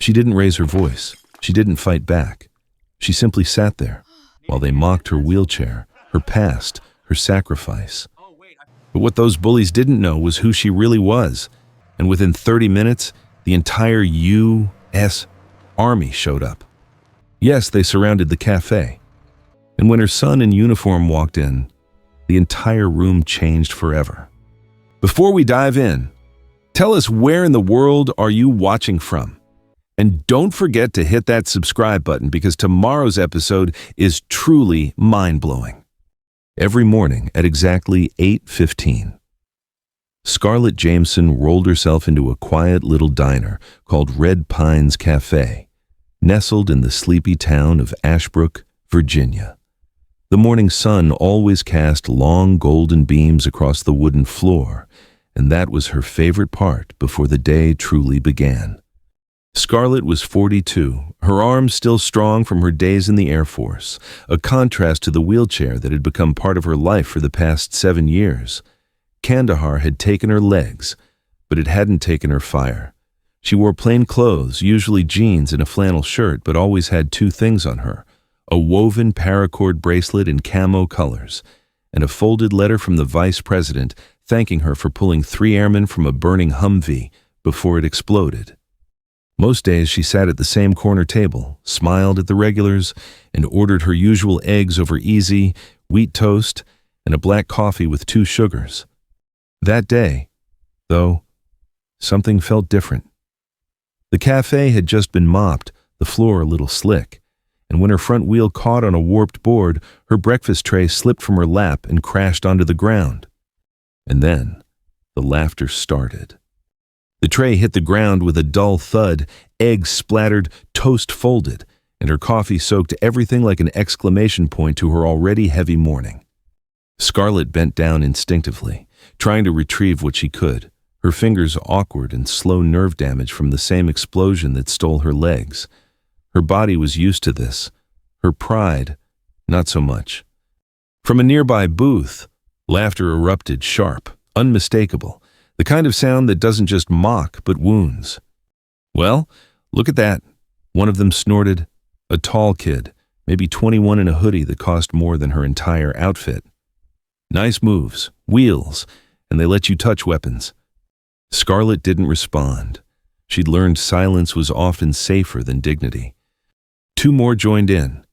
She didn't raise her voice. She didn't fight back. She simply sat there while they mocked her wheelchair, her past, her sacrifice. But what those bullies didn't know was who she really was. And within 30 minutes, the entire U.S. Army showed up. Yes, they surrounded the cafe. And when her son in uniform walked in, the entire room changed forever. Before we dive in, tell us where in the world are you watching from? And don't forget to hit that subscribe button because tomorrow's episode is truly mind-blowing. Every morning at exactly 8:15, Scarlett Jameson rolled herself into a quiet little diner called Red Pines Café, nestled in the sleepy town of Ashbrook, Virginia. The morning sun always cast long golden beams across the wooden floor, and that was her favorite part before the day truly began. Scarlett was 42, her arms still strong from her days in the Air Force, a contrast to the wheelchair that had become part of her life for the past 7 years. Kandahar had taken her legs, but it hadn't taken her fire. She wore plain clothes, usually jeans and a flannel shirt, but always had two things on her: a woven paracord bracelet in camo colors, and a folded letter from the vice president thanking her for pulling 3 airmen from a burning Humvee before it exploded. Most days she sat at the same corner table, smiled at the regulars, and ordered her usual eggs over easy, wheat toast, and a black coffee with 2 sugars. That day, though, something felt different. The cafe had just been mopped, the floor a little slick, and when her front wheel caught on a warped board, her breakfast tray slipped from her lap and crashed onto the ground. And then, the laughter started. The tray hit the ground with a dull thud, eggs splattered, toast folded, and her coffee soaked everything like an exclamation point to her already heavy morning. Scarlett bent down instinctively, trying to retrieve what she could, her fingers awkward and slow nerve damage from the same explosion that stole her legs. Her body was used to this. Her pride, not so much. From a nearby booth, laughter erupted sharp, unmistakable, the kind of sound that doesn't just mock but wounds. "Well, look at that," one of them snorted, a tall kid, maybe 21 in a hoodie that cost more than her entire outfit. "Nice moves, wheels, and they let you touch weapons." Scarlett didn't respond. She'd learned silence was often safer than dignity. 2 more joined in.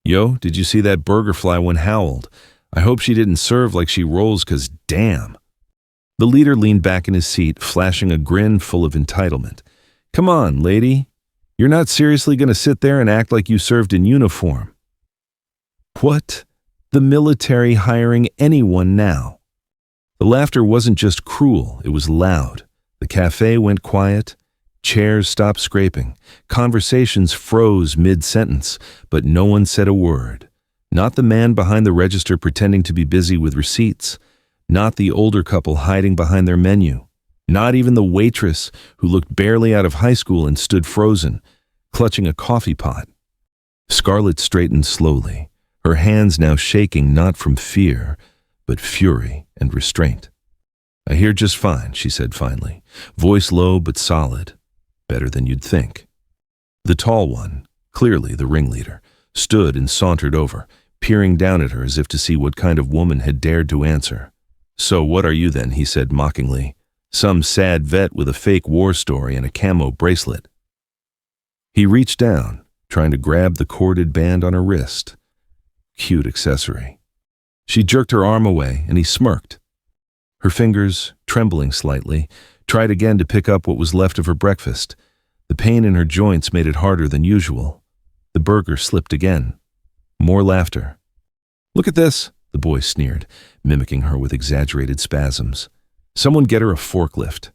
"Yo, did you see that burger fly one howled? I hope she didn't serve like she rolls, 'cause damn." The leader leaned back in his seat, flashing a grin full of entitlement. "Come on, lady. You're not seriously going to sit there and act like you served in uniform." What? The military hiring anyone now? The laughter wasn't just cruel, it was loud. The cafe went quiet. Chairs stopped scraping. Conversations froze mid-sentence, but no one said a word. Not the man behind the register pretending to be busy with receipts. Not the older couple hiding behind their menu. Not even the waitress who looked barely out of high school and stood frozen, clutching a coffee pot. Scarlett straightened slowly, her hands now shaking not from fear, but fury and restraint. "I hear just fine," she said finally, voice low but solid. "Better than you'd think." The tall one, clearly the ringleader, stood and sauntered over, peering down at her as if to see what kind of woman had dared to answer. "So what are you then?" he said mockingly. "Some sad vet with a fake war story and a camo bracelet." He reached down, trying to grab the corded band on her wrist. Cute accessory. She jerked her arm away, and he smirked. Her fingers, trembling slightly, tried again to pick up what was left of her breakfast. The pain in her joints made it harder than usual. The burger slipped again. More laughter. "Look at this," the boy sneered, mimicking her with exaggerated spasms. "Someone get her a forklift."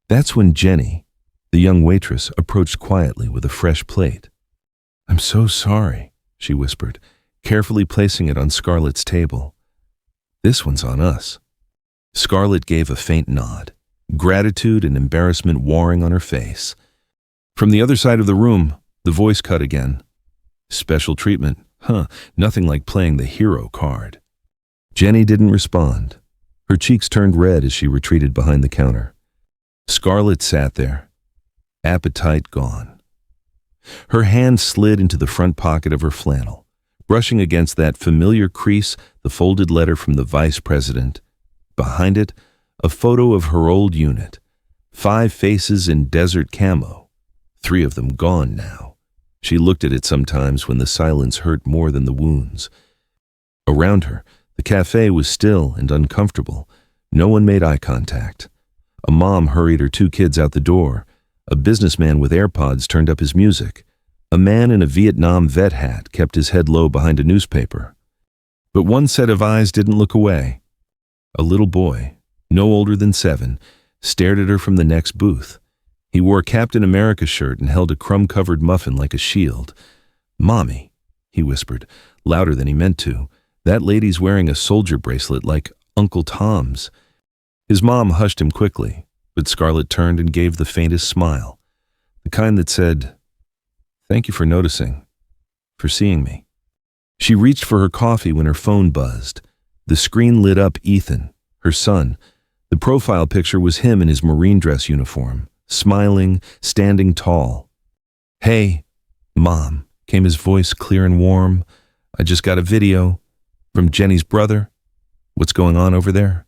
That's when Jenny, the young waitress, approached quietly with a fresh plate. "I'm so sorry," she whispered, carefully placing it on Scarlett's table. "This one's on us." Scarlett gave a faint nod, gratitude and embarrassment warring on her face. From the other side of the room, the voice cut again. "Special treatment. Huh, nothing like playing the hero card." Jenny didn't respond. Her cheeks turned red as she retreated behind the counter. Scarlett sat there, appetite gone. Her hand slid into the front pocket of her flannel, brushing against that familiar crease, the folded letter from the vice president. Behind it, a photo of her old unit, 5 faces in desert camo, 3 of them gone now. She looked at it sometimes when the silence hurt more than the wounds. Around her, the café was still and uncomfortable. No one made eye contact. A mom hurried her 2 kids out the door. A businessman with AirPods turned up his music. A man in a Vietnam vet hat kept his head low behind a newspaper. But one set of eyes didn't look away. A little boy, no older than 7, stared at her from the next booth. He wore a Captain America shirt and held a crumb-covered muffin like a shield. "Mommy," he whispered, louder than he meant to. "That lady's wearing a soldier bracelet like Uncle Tom's." His mom hushed him quickly, but Scarlett turned and gave the faintest smile, the kind that said, "Thank you for noticing, for seeing me." She reached for her coffee when her phone buzzed. The screen lit up Ethan, her son. The profile picture was him in his Marine dress uniform, smiling, standing tall. "Hey, Mom," came his voice clear and warm. "I just got a video from Jenny's brother. What's going on over there?"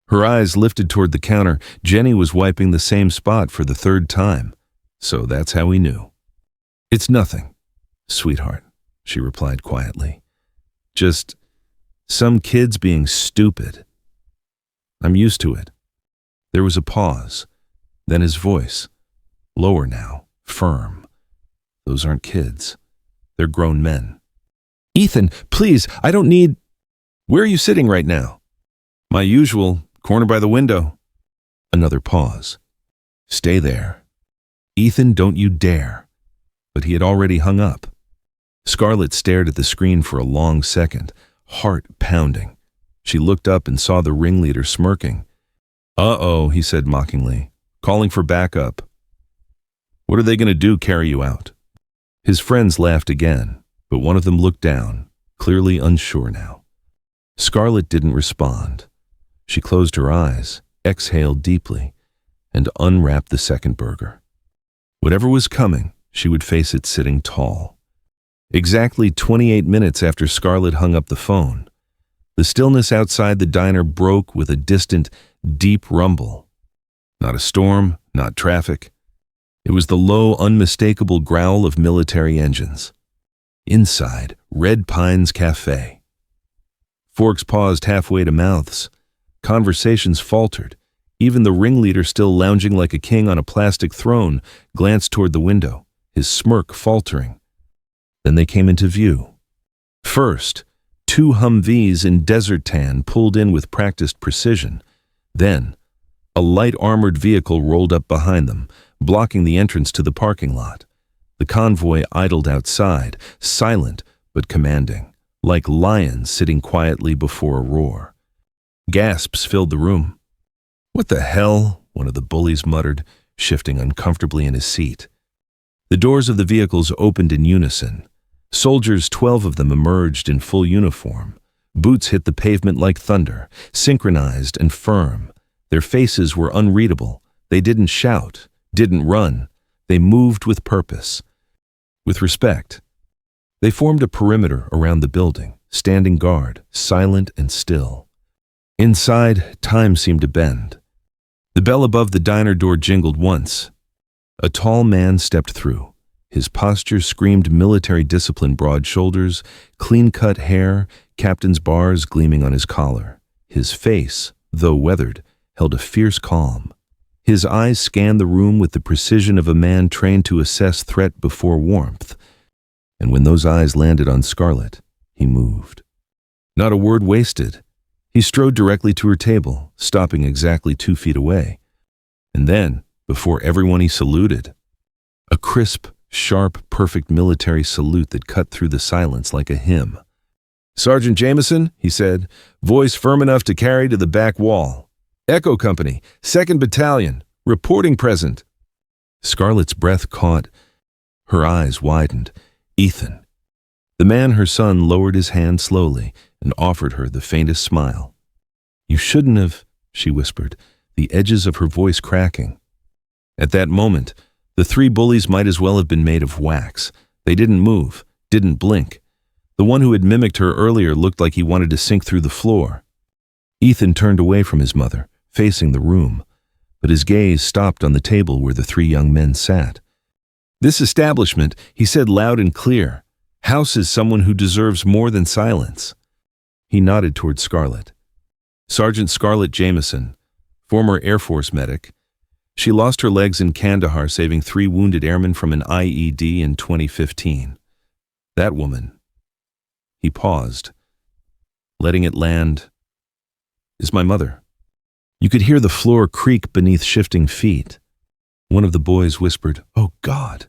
Her eyes lifted toward the counter. Jenny was wiping the same spot for the 3rd time. So that's how he knew. "It's nothing, sweetheart," she replied quietly. "Just some kids being stupid. I'm used to it." There was a pause. Then his voice, lower now, firm. "Those aren't kids. They're grown men." "Ethan, please, I don't need—" "Where are you sitting right now?" "My usual, corner by the window." Another pause. "Stay there." "Ethan, don't you dare." But he had already hung up. Scarlett stared at the screen for a long second, heart pounding. She looked up and saw the ringleader smirking. "Uh-oh," he said mockingly. "Calling for backup. What are they going to do, carry you out?" His friends laughed again, but one of them looked down, clearly unsure now. Scarlett didn't respond. She closed her eyes, exhaled deeply, and unwrapped the second burger. Whatever was coming, she would face it sitting tall. Exactly 28 minutes after Scarlett hung up the phone, the stillness outside the diner broke with a distant, deep rumble. Not a storm, not traffic. It was the low, unmistakable growl of military engines. Inside, Red Pines Café. Forks paused halfway to mouths. Conversations faltered. Even the ringleader, still lounging like a king on a plastic throne, glanced toward the window, his smirk faltering. Then they came into view. First, 2 Humvees in desert tan pulled in with practiced precision. Then, a light armored vehicle rolled up behind them, blocking the entrance to the parking lot. The convoy idled outside, silent but commanding, like lions sitting quietly before a roar. Gasps filled the room. "What the hell?" one of the bullies muttered, shifting uncomfortably in his seat. The doors of the vehicles opened in unison. Soldiers, 12 of them, emerged in full uniform. Boots hit the pavement like thunder, synchronized and firm. Their faces were unreadable. They didn't shout, didn't run. They moved with purpose, with respect. They formed a perimeter around the building, standing guard, silent and still. Inside, time seemed to bend. The bell above the diner door jingled once. A tall man stepped through. His posture screamed military discipline, broad shoulders, clean-cut hair, captain's bars gleaming on his collar. His face, though weathered, held a fierce calm. His eyes scanned the room with the precision of a man trained to assess threat before warmth. And when those eyes landed on Scarlett, he moved. Not a word wasted. He strode directly to her table, stopping exactly 2 feet away. And then, before everyone, he saluted. A crisp, sharp, perfect military salute that cut through the silence like a hymn. "Sergeant Jameson," he said, voice firm enough to carry to the back wall. "Echo Company, 2nd Battalion, reporting present." Scarlett's breath caught. Her eyes widened. "Ethan." The man, her son, lowered his hand slowly and offered her the faintest smile. "You shouldn't have," she whispered, the edges of her voice cracking. At that moment, The three bullies might as well have been made of wax. They didn't move, didn't blink. The one who had mimicked her earlier looked like he wanted to sink through the floor. Ethan turned away from his mother, facing the room, but his gaze stopped on the table where the three young men sat. "This establishment," he said loud and clear, "houses someone who deserves more than silence." He nodded toward Scarlett. Sergeant Scarlett Jameson, former Air Force medic. She lost her legs in Kandahar saving 3 wounded airmen from an IED in 2015. That woman. He paused, letting it land, is my mother. You could hear the floor creak beneath shifting feet. One of the boys whispered, "Oh God."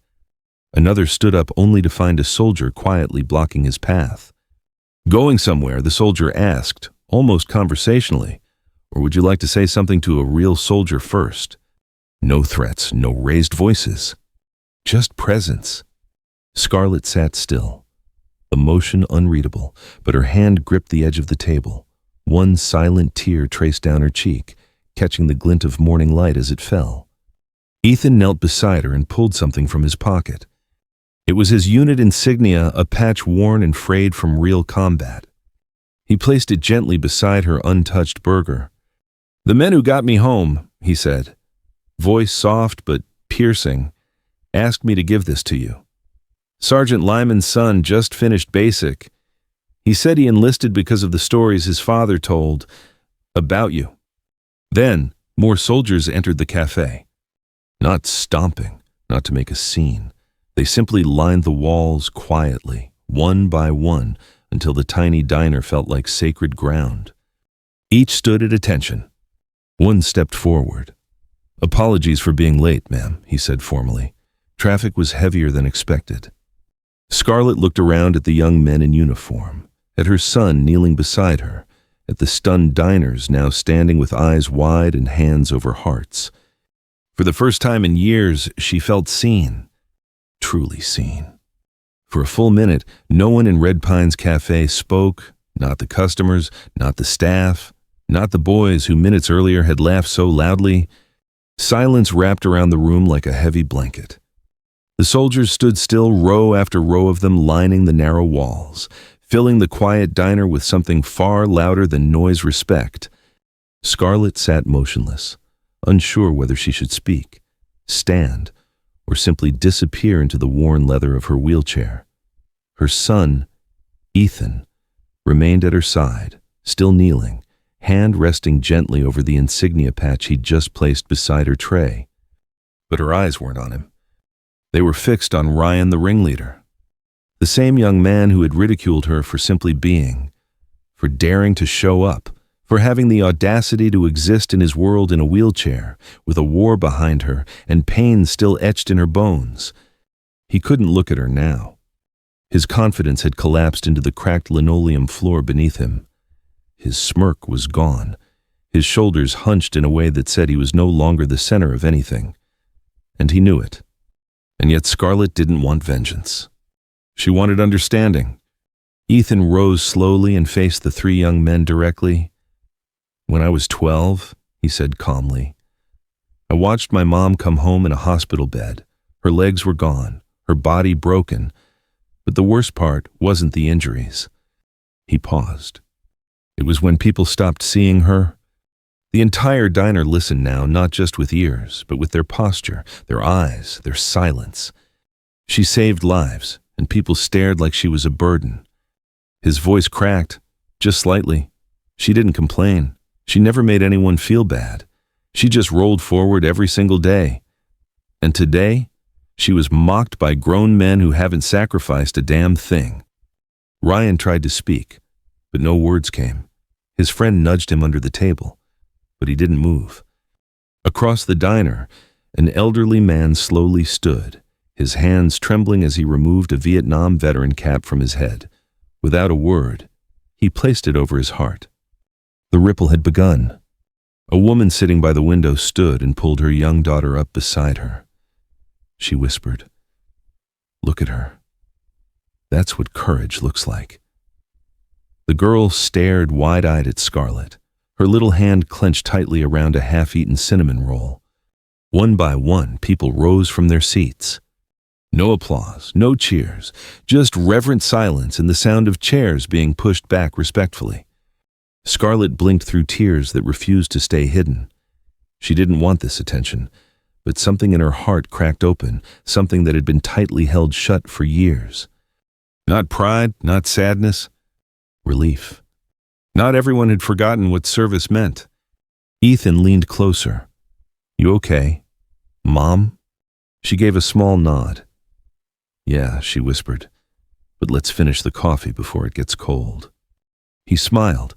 Another stood up only to find a soldier quietly blocking his path. "Going somewhere?" the soldier asked, almost conversationally. "Or would you like to say something to a real soldier first?" No threats, no raised voices. Just presence. Scarlett sat still, emotion unreadable, but her hand gripped the edge of the table. One silent tear traced down her cheek, catching the glint of morning light as it fell. Ethan knelt beside her and pulled something from his pocket. It was his unit insignia, a patch worn and frayed from real combat. He placed it gently beside her untouched burger. "The men who got me home," he said, voice soft but piercing, "asked me to give this to you. Sergeant Lyman's son just finished basic. He said he enlisted because of the stories his father told about you." Then, more soldiers entered the café. Not stomping, not to make a scene. They simply lined the walls quietly, one by one, until the tiny diner felt like sacred ground. Each stood at attention. One stepped forward. "Apologies for being late, ma'am," he said formally. "Traffic was heavier than expected." Scarlett looked around at the young men in uniform, at her son kneeling beside her, at the stunned diners now standing with eyes wide and hands over hearts. For the first time in years, she felt seen, truly seen. For a full minute, no one in Red Pines Cafe spoke, not the customers, not the staff, not the boys who minutes earlier had laughed so loudly. Silence wrapped around the room like a heavy blanket. The soldiers stood still, row after row of them lining the narrow walls, filling the quiet diner with something far louder than noise respect. Scarlett sat motionless, unsure whether she should speak, stand, or simply disappear into the worn leather of her wheelchair. Her son, Ethan, remained at her side, still kneeling, hand resting gently over the insignia patch he'd just placed beside her tray. But her eyes weren't on him. They were fixed on Ryan, the ringleader. The same young man who had ridiculed her for simply being, for daring to show up, for having the audacity to exist in his world in a wheelchair, with a war behind her and pain still etched in her bones. He couldn't look at her now. His confidence had collapsed into the cracked linoleum floor beneath him. His smirk was gone, his shoulders hunched in a way that said he was no longer the center of anything. And he knew it. And yet Scarlett didn't want vengeance. She wanted understanding. Ethan rose slowly and faced the three young men directly. "When I was 12, he said calmly, I watched my mom come home in a hospital bed. Her legs were gone, her body broken, but the worst part wasn't the injuries." He paused. It was when people stopped seeing her. The entire diner listened now, not just with ears, but with their posture, their eyes, their silence. She saved lives, and people stared like she was a burden. His voice cracked, just slightly. She didn't complain. She never made anyone feel bad. She just rolled forward every single day. And today, she was mocked by grown men who haven't sacrificed a damn thing. Ryan tried to speak, but no words came. His friend nudged him under the table, but he didn't move. Across the diner, an elderly man slowly stood, his hands trembling as he removed a Vietnam veteran cap from his head. Without a word, he placed it over his heart. The ripple had begun. A woman sitting by the window stood and pulled her young daughter up beside her. She whispered, "Look at her. That's what courage looks like." The girl stared wide-eyed at Scarlett, her little hand clenched tightly around a half-eaten cinnamon roll. One by one, people rose from their seats. No applause, no cheers, just reverent silence and the sound of chairs being pushed back respectfully. Scarlett blinked through tears that refused to stay hidden. She didn't want this attention, but something in her heart cracked open, something that had been tightly held shut for years. Not pride, not sadness, relief. Not everyone had forgotten what service meant. Ethan leaned closer. "You okay, Mom?" She gave a small nod. "Yeah," she whispered, "but let's finish the coffee before it gets cold." He smiled,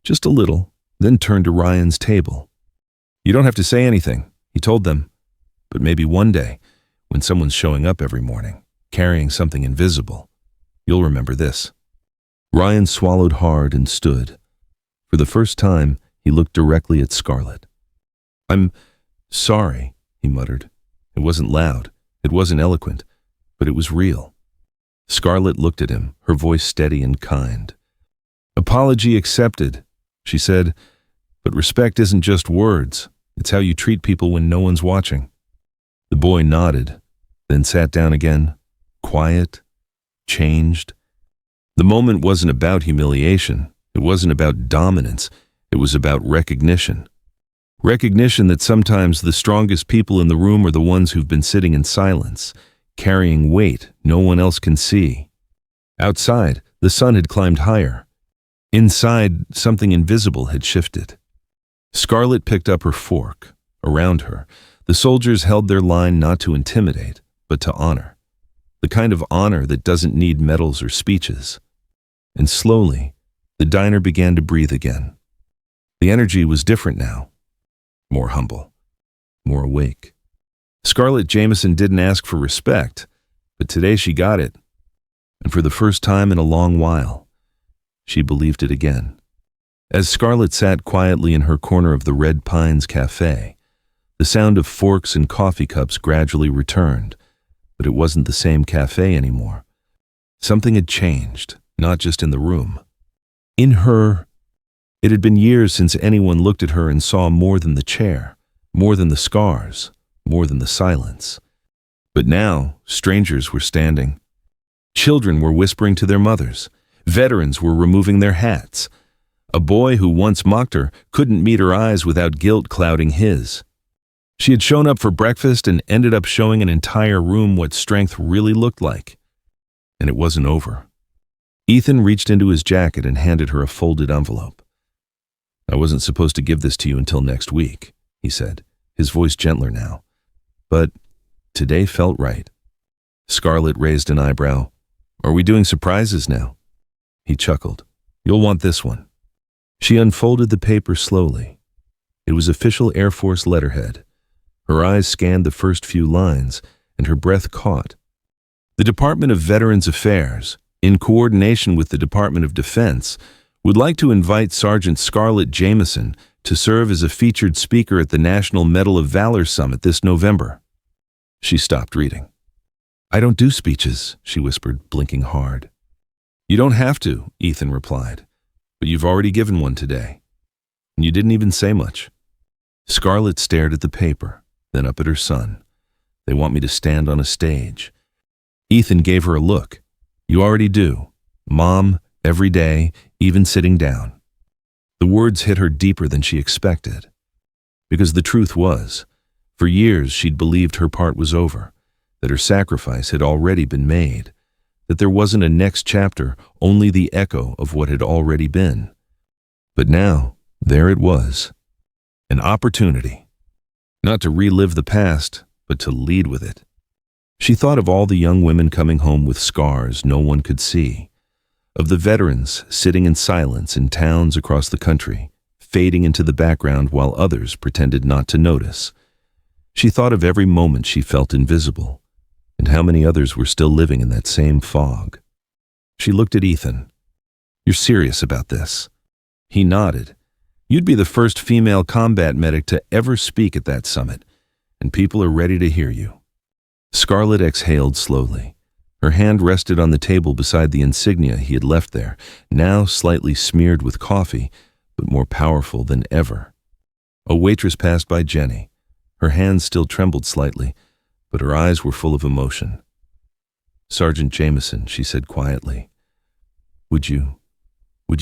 just a little, then turned to Ryan's table. "You don't have to say anything," he told them, "but maybe one day, when someone's showing up every morning, carrying something invisible, you'll remember this." Ryan swallowed hard and stood. For the first time, he looked directly at Scarlett. "I'm sorry," he muttered. It wasn't loud, it wasn't eloquent, but it was real. Scarlett looked at him, her voice steady and kind. "Apology accepted," she said, "but respect isn't just words. It's how you treat people when no one's watching." The boy nodded, then sat down again, quiet, changed. The moment wasn't about humiliation. It wasn't about dominance. It was about recognition. Recognition that sometimes the strongest people in the room are the ones who've been sitting in silence, carrying weight no one else can see. Outside, the sun had climbed higher. Inside, something invisible had shifted. Scarlett picked up her fork. Around her, the soldiers held their line not to intimidate, but to honor. The kind of honor that doesn't need medals or speeches. And slowly, the diner began to breathe again. The energy was different now. More humble. More awake. Scarlett Jameson didn't ask for respect, but today she got it. And for the first time in a long while, she believed it again. As Scarlett sat quietly in her corner of the Red Pines Café, the sound of forks and coffee cups gradually returned, but it wasn't the same cafe anymore. Something had changed, not just in the room. In her, it had been years since anyone looked at her and saw more than the chair, more than the scars, more than the silence. But now, strangers were standing. Children were whispering to their mothers. Veterans were removing their hats. A boy who once mocked her couldn't meet her eyes without guilt clouding his. She had shown up for breakfast and ended up showing an entire room what strength really looked like. And it wasn't over. Ethan reached into his jacket and handed her a folded envelope. "I wasn't supposed to give this to you until next week," he said, his voice gentler now. "But today felt right." Scarlett raised an eyebrow. "Are we doing surprises now?" He chuckled. "You'll want this one." She unfolded the paper slowly. It was official Air Force letterhead. Her eyes scanned the first few lines, and her breath caught. The Department of Veterans Affairs, in coordination with the Department of Defense, would like to invite Sergeant Scarlett Jameson to serve as a featured speaker at the National Medal of Valor Summit this November. She stopped reading. "I don't do speeches," she whispered, blinking hard. "You don't have to," Ethan replied, "but you've already given one today. And you didn't even say much." Scarlett stared at the paper, then up at her son. "They want me to stand on a stage." Ethan gave her a look. "You already do. Mom, every day, even sitting down." The words hit her deeper than she expected. Because the truth was, for years she'd believed her part was over, that her sacrifice had already been made, that there wasn't a next chapter, only the echo of what had already been. But now, there it was. An opportunity. Not to relive the past, but to lead with it. She thought of all the young women coming home with scars no one could see, of the veterans sitting in silence in towns across the country, fading into the background while others pretended not to notice. She thought of every moment she felt invisible, and how many others were still living in that same fog. She looked at Ethan. "You're serious about this?" He nodded. "You'd be the first female combat medic to ever speak at that summit, and people are ready to hear you." Scarlett exhaled slowly. Her hand rested on the table beside the insignia he had left there, now slightly smeared with coffee, but more powerful than ever. A waitress passed by Jenny. Her hands still trembled slightly, but her eyes were full of emotion. "Sergeant Jameson," she said quietly, would you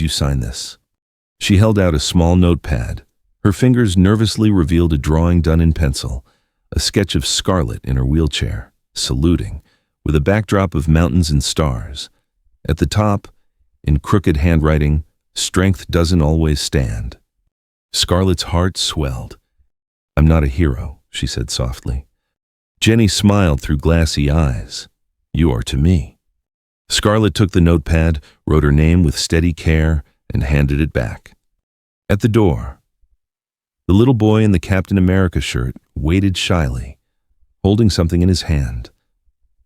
sign this?" She held out a small notepad. Her fingers nervously revealed a drawing done in pencil, a sketch of Scarlett in her wheelchair, saluting, with a backdrop of mountains and stars. At the top, in crooked handwriting, "Strength doesn't always stand." Scarlett's heart swelled. "I'm not a hero," she said softly. Jenny smiled through glassy eyes. "You are to me." Scarlett took the notepad, wrote her name with steady care, and handed it back. At the door, the little boy in the Captain America shirt waited shyly, holding something in his hand,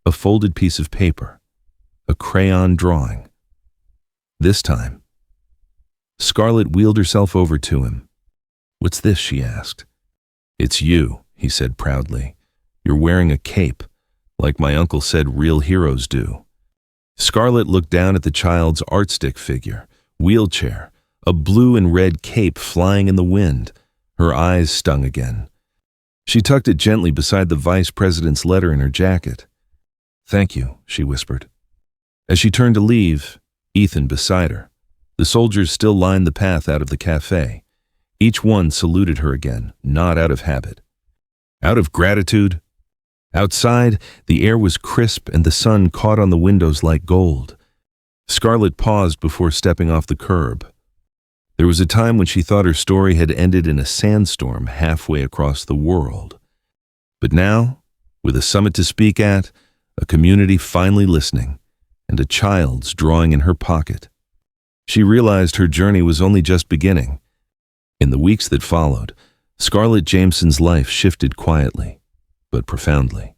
a folded piece of paper, a crayon drawing. This time, Scarlett wheeled herself over to him. "What's this?" she asked. "It's you," he said proudly. "You're wearing a cape, like my uncle said real heroes do." Scarlett looked down at the child's art stick figure, wheelchair, a blue and red cape flying in the wind. Her eyes stung again. She tucked it gently beside the vice president's letter in her jacket. "Thank you," she whispered. As she turned to leave, Ethan beside her. The soldiers still lined the path out of the café. Each one saluted her again, not out of habit. Out of gratitude. Outside, the air was crisp and the sun caught on the windows like gold. Scarlett paused before stepping off the curb. There was a time when she thought her story had ended in a sandstorm halfway across the world. But now, with a summit to speak at, a community finally listening, and a child's drawing in her pocket, she realized her journey was only just beginning. In the weeks that followed, Scarlett Jameson's life shifted quietly, but profoundly.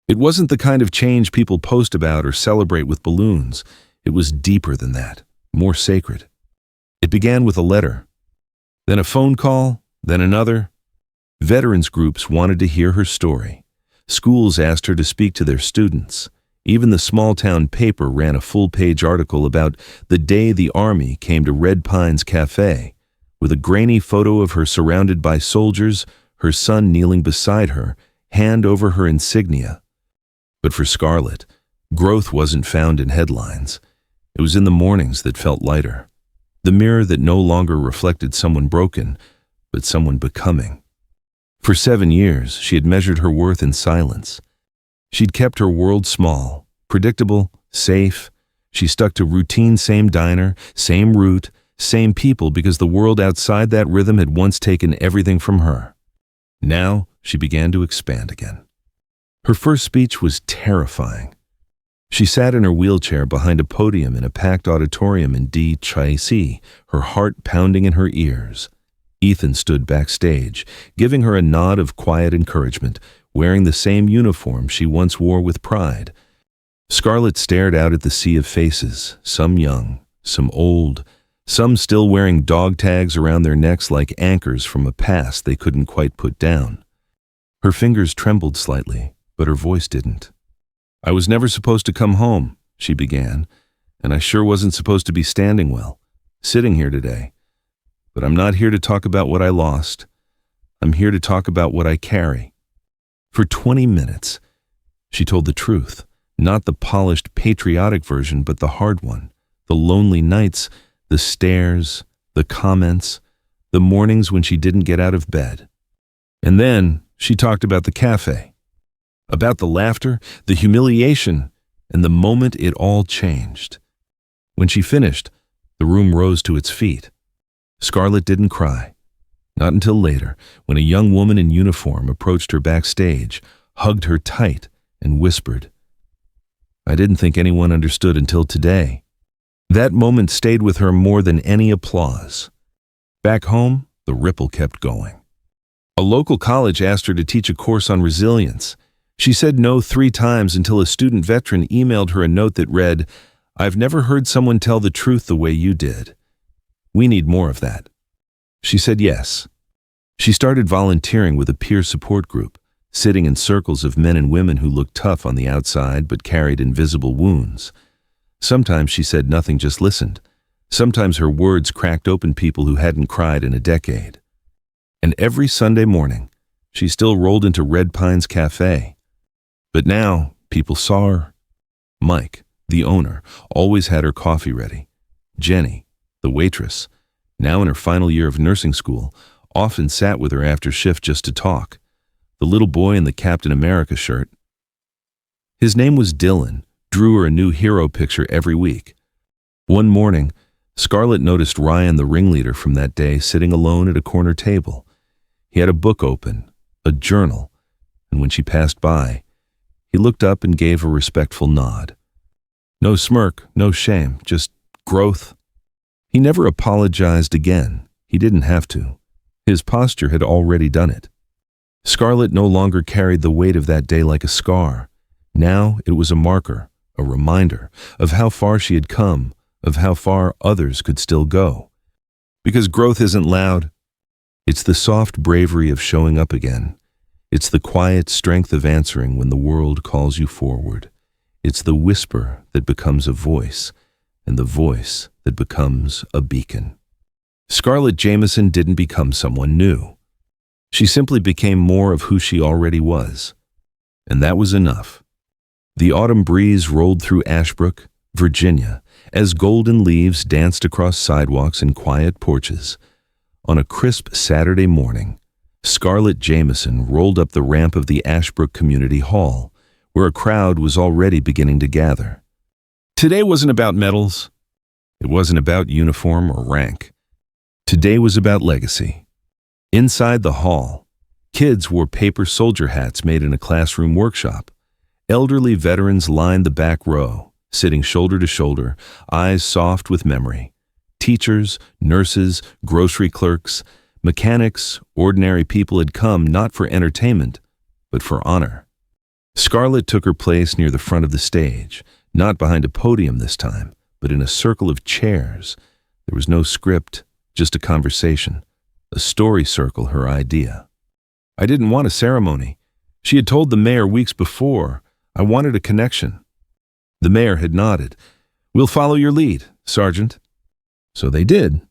It wasn't the kind of change people post about or celebrate with balloons. It was deeper than that, more sacred. It began with a letter, then a phone call, then another. Veterans groups wanted to hear her story. Schools asked her to speak to their students. Even the small-town paper ran a full-page article about the day the Army came to Red Pines Café, with a grainy photo of her surrounded by soldiers, her son kneeling beside her, hand over her insignia. But for Scarlett, growth wasn't found in headlines. It was in the mornings that felt lighter. The mirror that no longer reflected someone broken, but someone becoming. For 7 years, she had measured her worth in silence. She'd kept her world small, predictable, safe. She stuck to routine, same diner, same route, same people, because the world outside that rhythm had once taken everything from her. Now, she began to expand again. Her first speech was terrifying. She sat in her wheelchair behind a podium in a packed auditorium in D.C., her heart pounding in her ears. Ethan stood backstage, giving her a nod of quiet encouragement, wearing the same uniform she once wore with pride. Scarlett stared out at the sea of faces, some young, some old, some still wearing dog tags around their necks like anchors from a past they couldn't quite put down. Her fingers trembled slightly, but her voice didn't. "I was never supposed to come home," she began, "and I sure wasn't supposed to be standing well, sitting here today. But I'm not here to talk about what I lost. I'm here to talk about what I carry." For 20 minutes, she told the truth, not the polished, patriotic version, but the hard one, the lonely nights, the stares, the comments, the mornings when she didn't get out of bed. And then she talked about the cafe, about the laughter, the humiliation, and the moment it all changed. When she finished, the room rose to its feet. Scarlett didn't cry. Not until later, when a young woman in uniform approached her backstage, hugged her tight, and whispered, "I didn't think anyone understood until today." That moment stayed with her more than any applause. Back home, the ripple kept going. A local college asked her to teach a course on resilience. She said no 3 times until a student veteran emailed her a note that read, "I've never heard someone tell the truth the way you did. We need more of that." She said yes. She started volunteering with a peer support group, sitting in circles of men and women who looked tough on the outside but carried invisible wounds. Sometimes she said nothing, just listened. Sometimes her words cracked open people who hadn't cried in a decade. And every Sunday morning, she still rolled into Red Pine's café. But now, people saw her. Mike, the owner, always had her coffee ready. Jenny, the waitress, now in her final year of nursing school, often sat with her after shift just to talk. The little boy in the Captain America shirt. His name was Dylan, drew her a new hero picture every week. One morning, Scarlett noticed Ryan, the ringleader from that day, sitting alone at a corner table. He had a book open, a journal, and when she passed by, he looked up and gave a respectful nod. No smirk, no shame, just growth. He never apologized again. He didn't have to. His posture had already done it. Scarlett no longer carried the weight of that day like a scar. Now it was a marker, a reminder of how far she had come, of how far others could still go. Because growth isn't loud. It's the soft bravery of showing up again. It's the quiet strength of answering when the world calls you forward. It's the whisper that becomes a voice, and the voice that becomes a beacon. Scarlett Jameson didn't become someone new. She simply became more of who she already was. And that was enough. The autumn breeze rolled through Ashbrook, Virginia, as golden leaves danced across sidewalks and quiet porches. On a crisp Saturday morning, Scarlett Jameson rolled up the ramp of the Ashbrook Community Hall, where a crowd was already beginning to gather. Today wasn't about medals. It wasn't about uniform or rank. Today was about legacy. Inside the hall, kids wore paper soldier hats made in a classroom workshop. Elderly veterans lined the back row, sitting shoulder to shoulder, eyes soft with memory. Teachers, nurses, grocery clerks, mechanics, ordinary people had come not for entertainment, but for honor. Scarlett took her place near the front of the stage, not behind a podium this time, but in a circle of chairs. There was no script, just a conversation. A story circle, her idea. I didn't want a ceremony. She had told the mayor weeks before. I wanted a connection. The mayor had nodded. We'll follow your lead, Sergeant. So they did.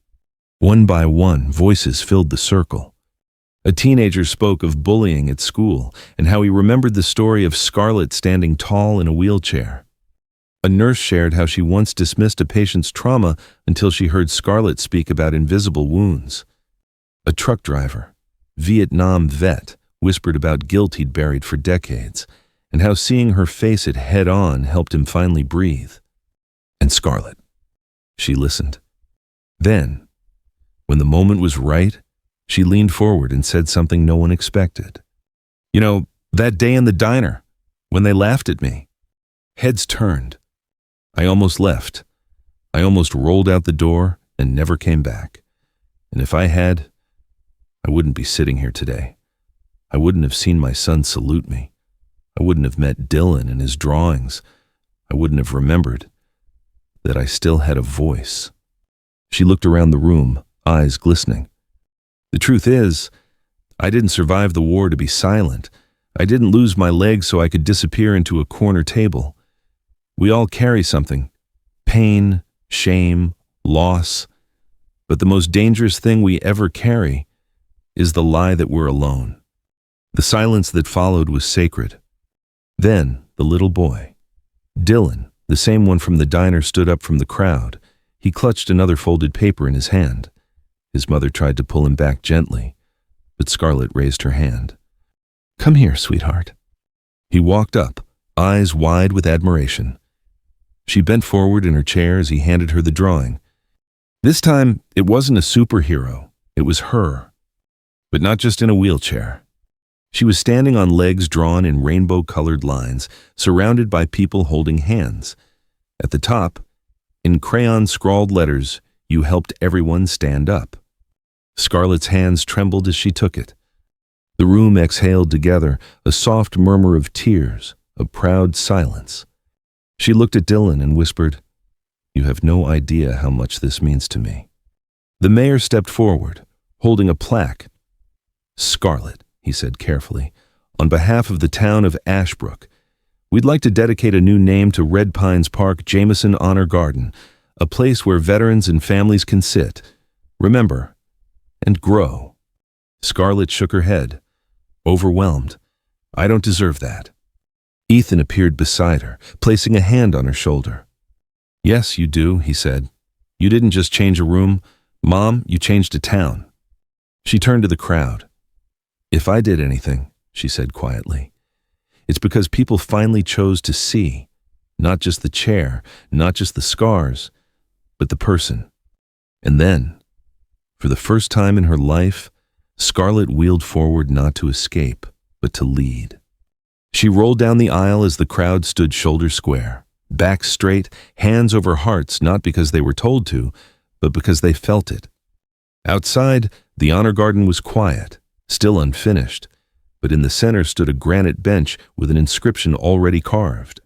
One by one, voices filled the circle. A teenager spoke of bullying at school and how he remembered the story of Scarlett standing tall in a wheelchair. A nurse shared how she once dismissed a patient's trauma until she heard Scarlett speak about invisible wounds. A truck driver, Vietnam vet, whispered about guilt he'd buried for decades, and how seeing her face it head-on helped him finally breathe. And Scarlett. She listened. Then, when the moment was right, she leaned forward and said something no one expected. You know, that day in the diner, when they laughed at me. Heads turned. I almost left. I almost rolled out the door and never came back. And if I had, I wouldn't be sitting here today. I wouldn't have seen my son salute me. I wouldn't have met Dylan and his drawings. I wouldn't have remembered that I still had a voice. She looked around the room, eyes glistening. The truth is, I didn't survive the war to be silent. I didn't lose my legs so I could disappear into a corner table. We all carry something. Pain, shame, loss. But the most dangerous thing we ever carry is the lie that we're alone. The silence that followed was sacred. Then, the little boy, Dylan, the same one from the diner, stood up from the crowd. He clutched another folded paper in his hand. His mother tried to pull him back gently, but Scarlett raised her hand. Come here, sweetheart. He walked up, eyes wide with admiration. She bent forward in her chair as he handed her the drawing. This time, it wasn't a superhero. It was her. But not just in a wheelchair. She was standing on legs drawn in rainbow-colored lines, surrounded by people holding hands. At the top, in crayon-scrawled letters, you helped everyone stand up. Scarlett's hands trembled as she took it. The room exhaled together, a soft murmur of tears, a proud silence. She looked at Dylan and whispered, You have no idea how much this means to me. The mayor stepped forward, holding a plaque. Scarlett, he said carefully, on behalf of the town of Ashbrook, we'd like to dedicate a new name to Red Pines Park Jameson Honor Garden, a place where veterans and families can sit, remember, and grow. Scarlett shook her head. overwhelmed. "I don't deserve that." Ethan appeared beside her, placing a hand on her shoulder. "Yes, you do," he said. "You didn't just change a room. Mom, you changed a town." She turned to the crowd. "If I did anything," she said quietly, "it's because people finally chose to see, not just the chair, not just the scars, but the person." And then, for the first time in her life, Scarlett wheeled forward not to escape, but to lead. She rolled down the aisle as the crowd stood shoulder square, back straight, hands over hearts, not because they were told to, but because they felt it. Outside, the honor garden was quiet, still unfinished, but in the center stood a granite bench with an inscription already carved.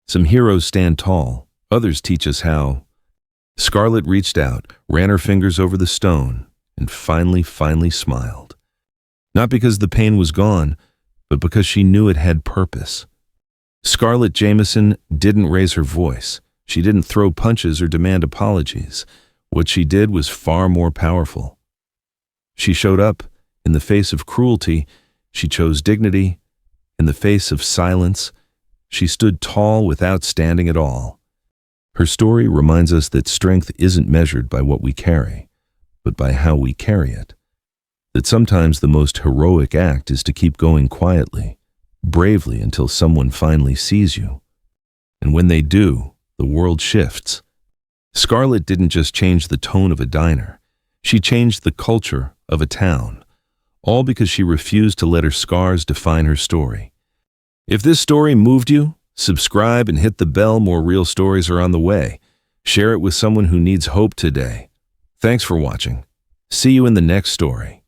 "Some heroes stand tall, others teach us how." Scarlett reached out, ran her fingers over the stone, and finally smiled. Not because the pain was gone, but because she knew it had purpose. Scarlett Jameson didn't raise her voice. She didn't throw punches or demand apologies. What she did was far more powerful. She showed up. In the face of cruelty, she chose dignity. In the face of silence, she stood tall without standing at all. Her story reminds us that strength isn't measured by what we carry, but by how we carry it. That sometimes the most heroic act is to keep going quietly, bravely until someone finally sees you. And when they do, the world shifts. Scarlett didn't just change the tone of a diner. She changed the culture of a town, all because she refused to let her scars define her story. If this story moved you, subscribe and hit the bell. More real stories are on the way. Share it with someone who needs hope today. Thanks for watching. See you in the next story.